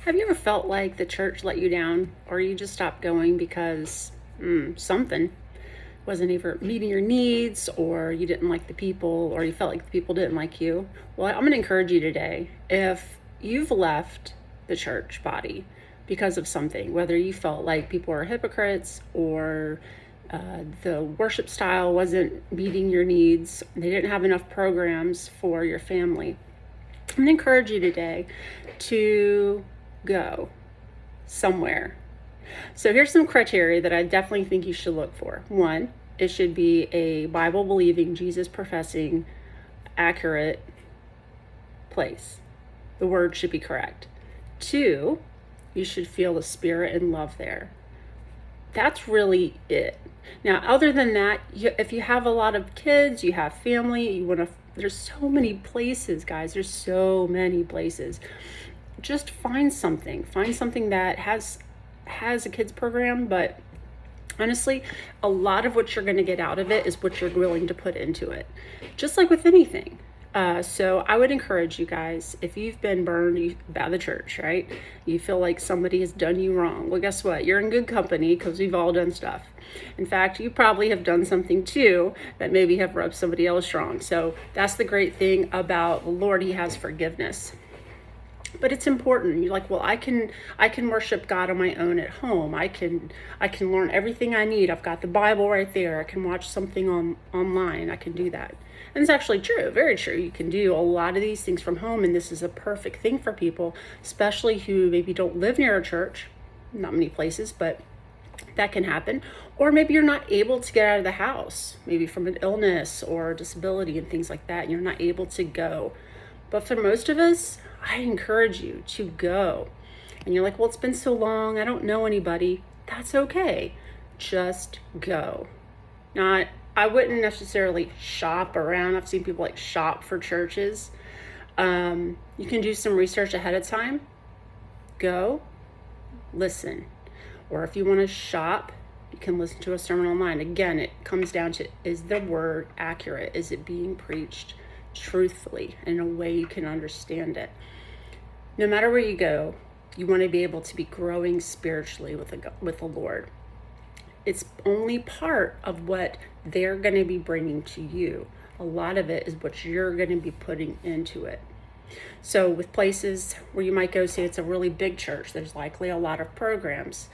Have you ever felt like the church let you down, or you just stopped going because something wasn't either meeting your needs, or you didn't like the people, or you felt like the people didn't like you? Well, I'm going to encourage you today. If you've left the church body because of something, whether you felt like people are hypocrites or the worship style wasn't meeting your needs, they didn't have enough programs for your family, I'm going to encourage you today to go somewhere. So here's some criteria that I definitely think you should look for. One, it should be a Bible believing, Jesus professing, accurate place. The word should be correct. Two, you should feel the spirit and love there. That's really it. Now, other than that, if you have a lot of kids, you have family, you want to, there's so many places, guys. There's so many places. Just find something that has a kids program, but honestly, a lot of what you're going to get out of it is what you're willing to put into it, just like with anything. So I would encourage you guys, if you've been burned by the church, right? You feel like somebody has done you wrong. Well, guess what? You're in good company, because we've all done stuff. In fact, you probably have done something too that maybe have rubbed somebody else wrong. So that's the great thing about the Lord. He has forgiveness. But it's important. You're like, well, I can worship God on my own at home. I can learn everything I need. I've got the Bible right there. I can watch something online. I can do that. And it's actually true, very true. You can do a lot of these things from home, and this is a perfect thing for people, especially who maybe don't live near a church. Not many places, but that can happen. Or maybe you're not able to get out of the house, maybe from an illness or disability and things like that, and you're not able to go. But for most of us, I encourage you to go. And you're like, well, it's been so long, I don't know anybody. That's okay. Just go. Now, I wouldn't necessarily shop around. I've seen people like shop for churches. You can do some research ahead of time. Go, listen. Or if you want to shop, you can listen to a sermon online. Again, it comes down to, is the word accurate? Is it being preached truthfully in a way you can understand it? No matter where you go, you want to be able to be growing spiritually with the Lord. It's only part of what they're going to be bringing to you. A lot of it is what you're going to be putting into it. So with places where you might go, say it's a really big church, there's likely a lot of programs.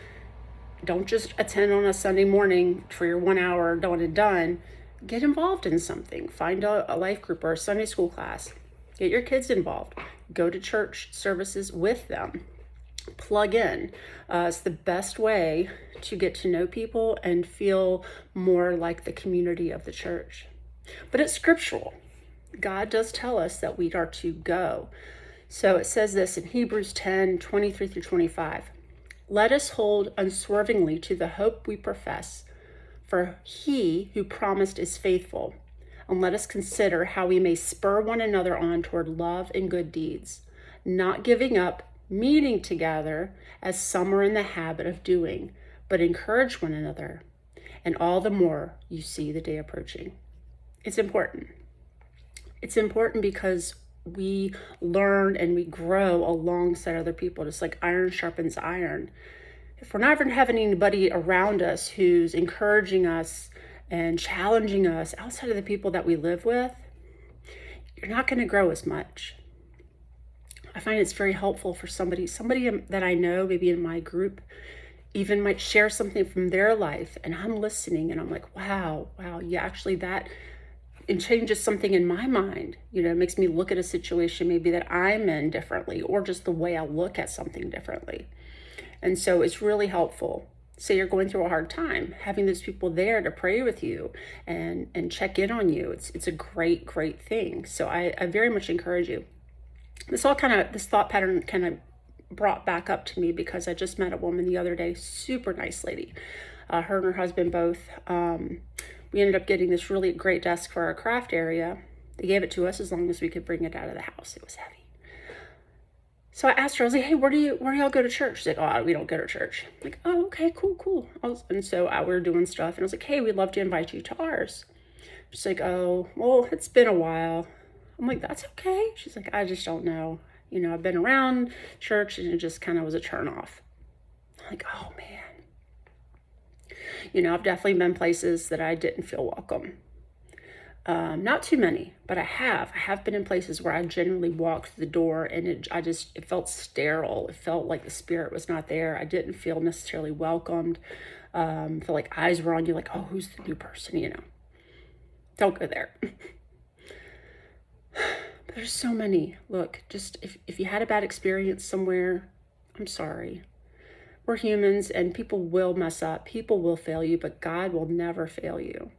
Don't just attend on a Sunday morning for your 1 hour done and done. Get involved in something. Find a life group or a Sunday school class. Get your kids involved. Go to church services with them. Plug in. It's the best way to get to know people and feel more like the community of the church. But it's scriptural. God does tell us that we are to go. So it says this in Hebrews 10:23-25. Let us hold unswervingly to the hope we profess, for he who promised is faithful. And let us consider how we may spur one another on toward love and good deeds, not giving up meeting together as some are in the habit of doing, but encourage one another, and all the more you see the day approaching. It's important. It's important because we learn and we grow alongside other people, just like iron sharpens iron. If we're not even having anybody around us who's encouraging us and challenging us outside of the people that we live with, you're not going to grow as much. I find it's very helpful for somebody that I know, maybe in my group, even might share something from their life, and I'm listening and I'm like, wow, yeah, actually that, it changes something in my mind. It makes me look at a situation maybe that I'm in differently, or just the way I look at something differently. And so it's really helpful. Say you're going through a hard time, having those people there to pray with you and check in on you. It's a great thing. So I very much encourage you. This thought pattern kind of brought back up to me because I just met a woman the other day, super nice lady. Her and her husband both, we ended up getting this really great desk for our craft area. They gave it to us as long as we could bring it out of the house. It was heavy. So I asked her, I was like, hey, where do y'all go to church? She's like, oh, we don't go to church. I'm like, oh, okay, cool. And so we were doing stuff, and I was like, hey, we'd love to invite you to ours. She's like, oh, well, it's been a while. I'm like, that's okay. She's like, I just don't know. You know, I've been around church and it just kind of was a turn off. Like, oh man. You know, I've definitely been places that I didn't feel welcome. Not too many, but I have been in places where I genuinely walked through the door and it felt sterile. It felt like the spirit was not there. I didn't feel necessarily welcomed. Felt like eyes were on you, like, oh, who's the new person, you know? Don't go there. But there's so many. Look, just if you had a bad experience somewhere, I'm sorry. We're humans and people will mess up. People will fail you, but God will never fail you.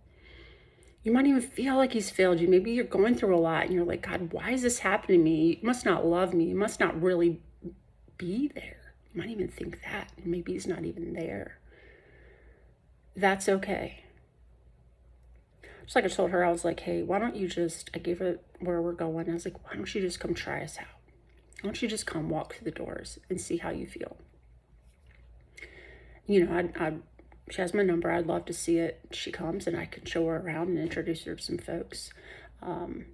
You might even feel like he's failed you. Maybe you're going through a lot and you're like, God, why is this happening to me? You must not love me. You must not really be there. You might even think that. And maybe he's not even there. That's okay. Just like I told her, I was like, hey, why don't you just, I gave her where we're going. I was like, why don't you just come try us out? Why don't you just come walk through the doors and see how you feel? You know, she has my number. I'd love to see it. She comes and I can show her around and introduce her to some folks. You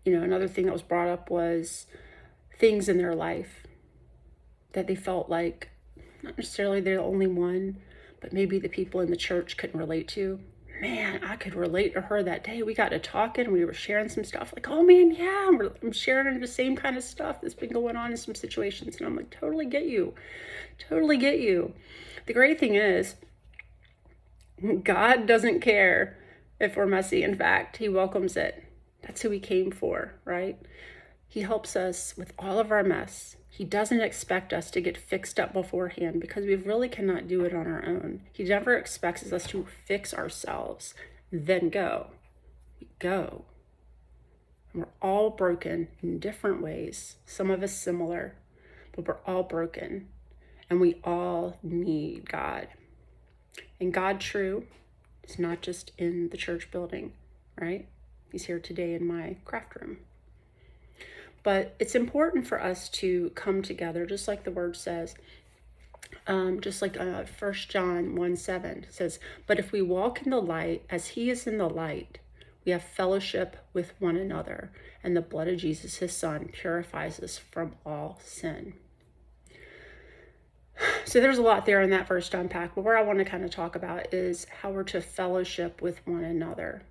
know, another thing that was brought up was things in their life that they felt like, not necessarily they're the only one, but maybe the people in the church couldn't relate to. Man, I could relate to her that day. We got to talking. We were sharing some stuff like, oh man, yeah, I'm sharing the same kind of stuff that's been going on in some situations. And I'm like, totally get you. Totally get you. The great thing is, God doesn't care if we're messy. In fact, he welcomes it. That's who he came for, right? He helps us with all of our mess. He doesn't expect us to get fixed up beforehand because we really cannot do it on our own. He never expects us to fix ourselves, then go. We go. And we're all broken in different ways. Some of us similar, but we're all broken. And we all need God. And God, true, is not just in the church building, right? He's here today in my craft room. But it's important for us to come together, just like the word says, just like 1 John 1:7 says, but if we walk in the light as he is in the light, we have fellowship with one another, and the blood of Jesus, his son, purifies us from all sin. So there's a lot there in that verse to unpack, but where I want to kind of talk about is how we're to fellowship with one another.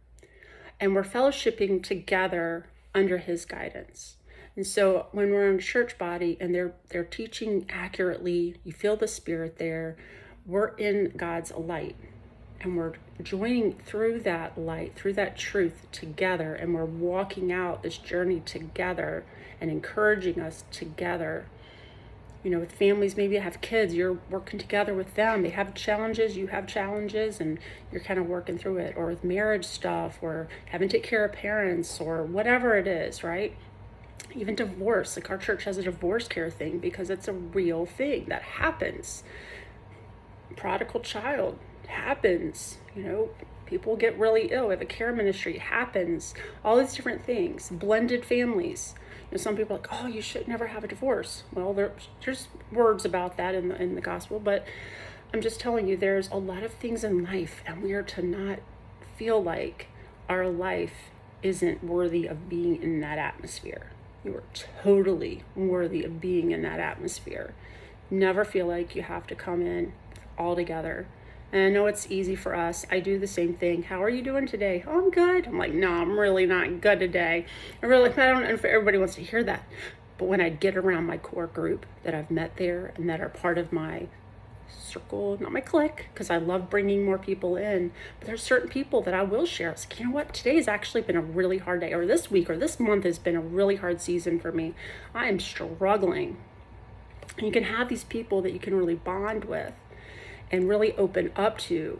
And we're fellowshipping together under his guidance. And so when we're in a church body and they're teaching accurately, you feel the spirit there, we're in God's light. And we're joining through that light, through that truth together, and we're walking out this journey together and encouraging us together. You know, with families, maybe you have kids, you're working together with them. They have challenges, you have challenges, and you're kind of working through it. Or with marriage stuff, or having to take care of parents, or whatever it is, right? Even divorce, like our church has a divorce care thing because it's a real thing that happens. Prodigal child happens, you know, people get really ill. We have a care ministry, happens. All these different things, blended families. You know, some people are like, oh, you should never have a divorce. Well, there's words about that in the gospel, but I'm just telling you, there's a lot of things in life, and we are to not feel like our life isn't worthy of being in that atmosphere. You are totally worthy of being in that atmosphere. Never feel like you have to come in all together. And I know it's easy for us. I do the same thing. How are you doing today? Oh, I'm good. I'm like, no, I'm really not good today. I don't know if everybody wants to hear that. But when I get around my core group that I've met there and that are part of my circle, not my clique, because I love bringing more people in, but there's certain people that I will share. It's like, you know what, today's actually been a really hard day, or this week or this month has been a really hard season for me. I am struggling. And you can have these people that you can really bond with and really open up to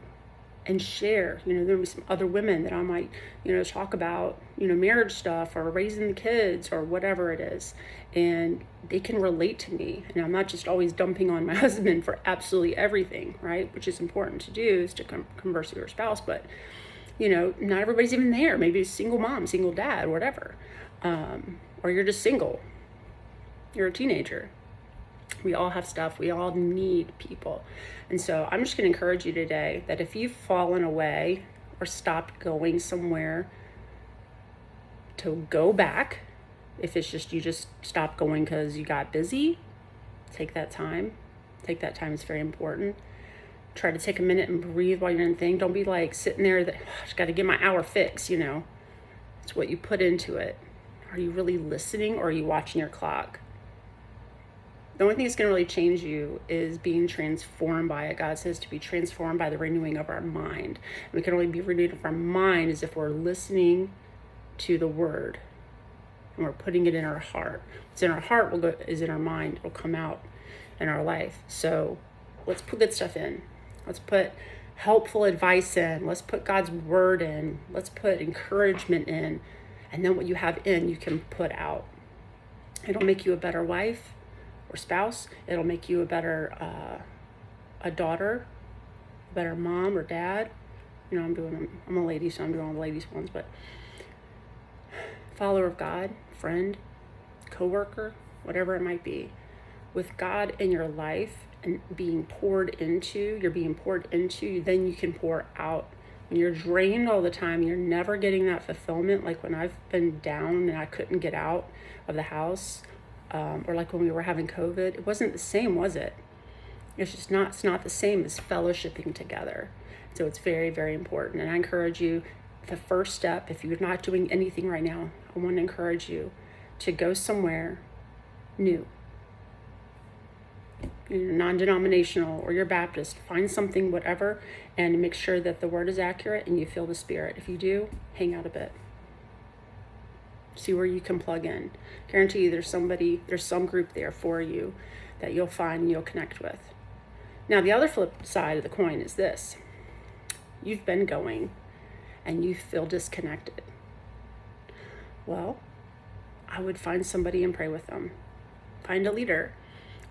and share. You know, there'll be some other women that I might, you know, talk about, you know, marriage stuff or raising the kids or whatever it is. And they can relate to me. And I'm not just always dumping on my husband for absolutely everything, right? Which is important to do, is to converse with your spouse. But, you know, not everybody's even there. Maybe a single mom, single dad, whatever. Or you're just single. You're a teenager. We all have stuff. We all need people. And so I'm just going to encourage you today that if you've fallen away or stopped going somewhere, to go back If it's just you just stop going because you got busy, take that time. Take that time, it's very important. Try to take a minute and breathe while you're in the thing. Don't be like sitting there that I just got to get my hour fix, you know. It's what you put into it. Are you really listening, or are you watching your clock? The only thing that's going to really change you is being transformed by it. God says to be transformed by the renewing of our mind. And we can only be renewed of our mind as if we're listening to the word and we're putting it in our heart. What's in our heart is in our mind. It'll come out in our life. So let's put good stuff in. Let's put helpful advice in. Let's put God's word in. Let's put encouragement in. And then what you have in, you can put out. It'll make you a better wife or spouse. It'll make you a better a daughter, a better mom or dad. You know, I'm a lady, so I'm doing all the ladies ones, but follower of God, friend, coworker, whatever it might be. With God in your life and being poured into, then you can pour out. When you're drained all the time, you're never getting that fulfillment. Like when I've been down and I couldn't get out of the house, or like when we were having COVID, it wasn't the same, was it? It's not the same as fellowshipping together. So it's very, very important. And I encourage you, the first step, if you're not doing anything right now, I want to encourage you to go somewhere new. You're non-denominational or you're Baptist, find something, whatever, and make sure that the word is accurate and you feel the Spirit. If you do, hang out a bit. See where you can plug in. Guarantee you there's some group there for you that you'll find and you'll connect with. Now, the other flip side of the coin is this. You've been going and you feel disconnected. Well, I would find somebody and pray with them. Find a leader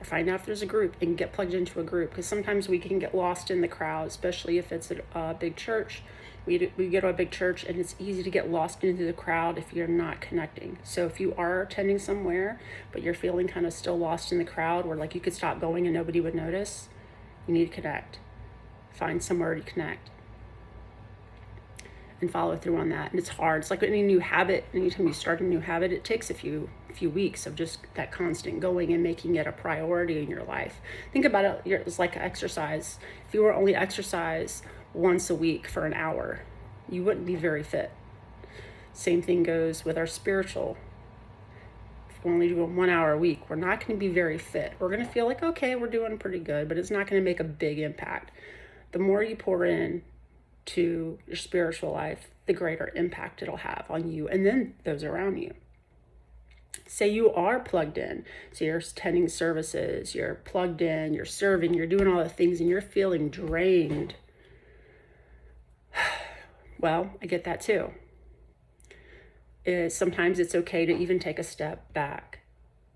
or find out if there's a group and get plugged into a group, because sometimes we can get lost in the crowd, especially if it's a big church. We go to a big church and it's easy to get lost into the crowd if you're not connecting. So if you are attending somewhere, but you're feeling kind of still lost in the crowd where like you could stop going and nobody would notice, you need to connect. Find somewhere to connect and follow through on that. And it's hard. It's like any new habit. Anytime you start a new habit, it takes a few weeks of just that constant going and making it a priority in your life. Think about it. It's like exercise. If you were only exercise once a week for an hour, you wouldn't be very fit. Same thing goes with our spiritual. If we're only doing 1 hour a week, we're not going to be very fit. We're going to feel like, okay, we're doing pretty good, but it's not going to make a big impact. The more you pour in to your spiritual life, the greater impact it'll have on you and then those around you. Say you are plugged in, so you're attending services, you're plugged in, you're serving, you're doing all the things, and you're feeling drained. Well, I get that too. Sometimes it's okay to even take a step back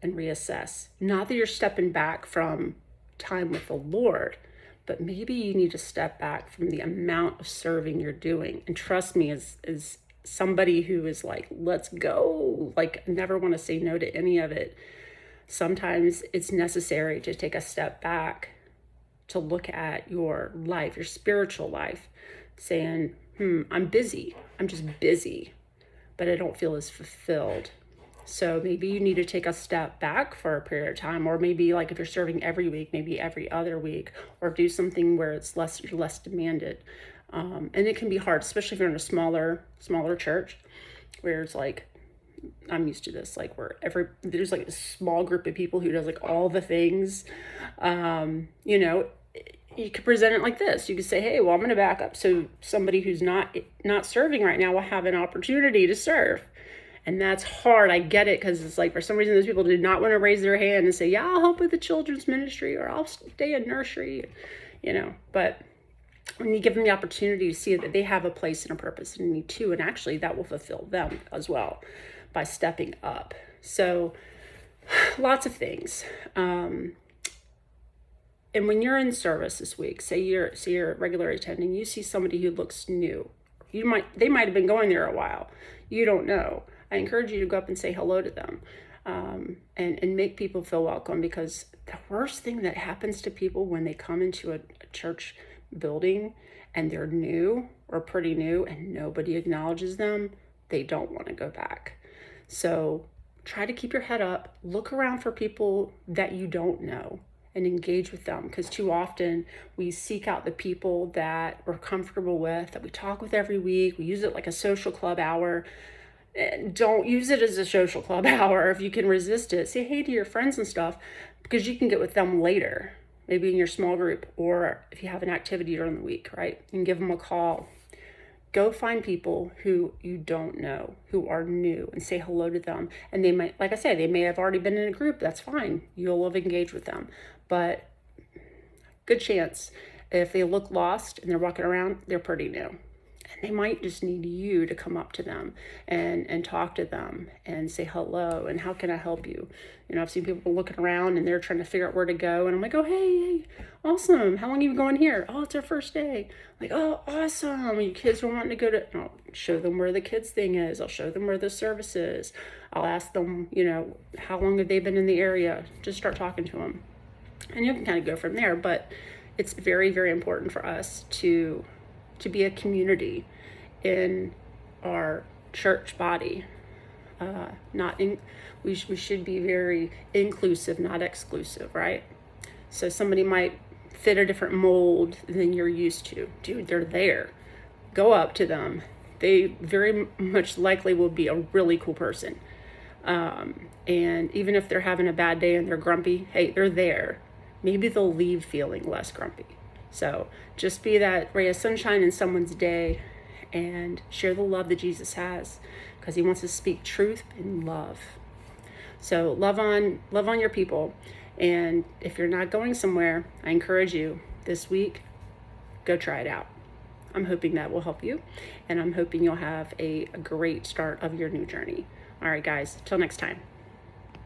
and reassess. Not that you're stepping back from time with the Lord, but maybe you need to step back from the amount of serving you're doing. And trust me, as somebody who is like, let's go, like never want to say no to any of it. Sometimes it's necessary to take a step back to look at your life, your spiritual life, saying, I'm busy. I'm just busy, but I don't feel as fulfilled. So maybe you need to take a step back for a period of time, or maybe like if you're serving every week, maybe every other week, or do something where it's you're less demanded. And it can be hard, especially if you're in a smaller church, where it's like, I'm used to this, like where there's like a small group of people who does like all the things. You could present it like this. You could say, hey, well, I'm going to back up. So somebody who's not serving right now will have an opportunity to serve. And that's hard. I get it, because it's like for some reason those people did not want to raise their hand and say, yeah, I'll help with the children's ministry, or I'll stay in nursery, But when you give them the opportunity to see that they have a place and a purpose and a need too, and actually that will fulfill them as well by stepping up. So lots of things. And when you're in service this week, say you're regular attending, you see somebody who looks new. They might have been going there a while. You don't know. I encourage you to go up and say hello to them, and make people feel welcome, because the worst thing that happens to people when they come into a church building and they're new or pretty new and nobody acknowledges them, they don't want to go back. So try to keep your head up, look around for people that you don't know and engage with them, because too often we seek out the people that we're comfortable with, that we talk with every week. We use it like a social club hour. Don't use it as a social club hour. If you can resist it, say hey to your friends and stuff, because you can get with them later, maybe in your small group, or if you have an activity during the week, right? And give them a call. Go find people who you don't know, who are new, and say hello to them. And they might, like I say, they may have already been in a group. That's fine. You'll have engaged with them. But good chance, if they look lost and they're walking around, they're pretty new. And they might just need you to come up to them and talk to them and say hello and how can I help you? You know, I've seen people looking around and they're trying to figure out where to go. And I'm like, oh, hey, awesome. How long have you been going here? Oh, it's our first day. I'm like, oh, awesome. You kids are wanting to go to, I'll show them where the kids thing is. I'll show them where the service is. I'll ask them, you know, how long have they been in the area? Just start talking to them. And you can kind of go from there. But it's very, very important for us to be a community in our church body. We should be very inclusive, not exclusive, right? So somebody might fit a different mold than you're used to. Dude, they're there. Go up to them. They very much likely will be a really cool person. And even if they're having a bad day and they're grumpy, hey, they're there. Maybe they'll leave feeling less grumpy. So just be that ray of sunshine in someone's day and share the love that Jesus has, because he wants to speak truth and love. So love on your people. And if you're not going somewhere, I encourage you this week, go try it out. I'm hoping that will help you, and I'm hoping you'll have a great start of your new journey. All right, guys, till next time.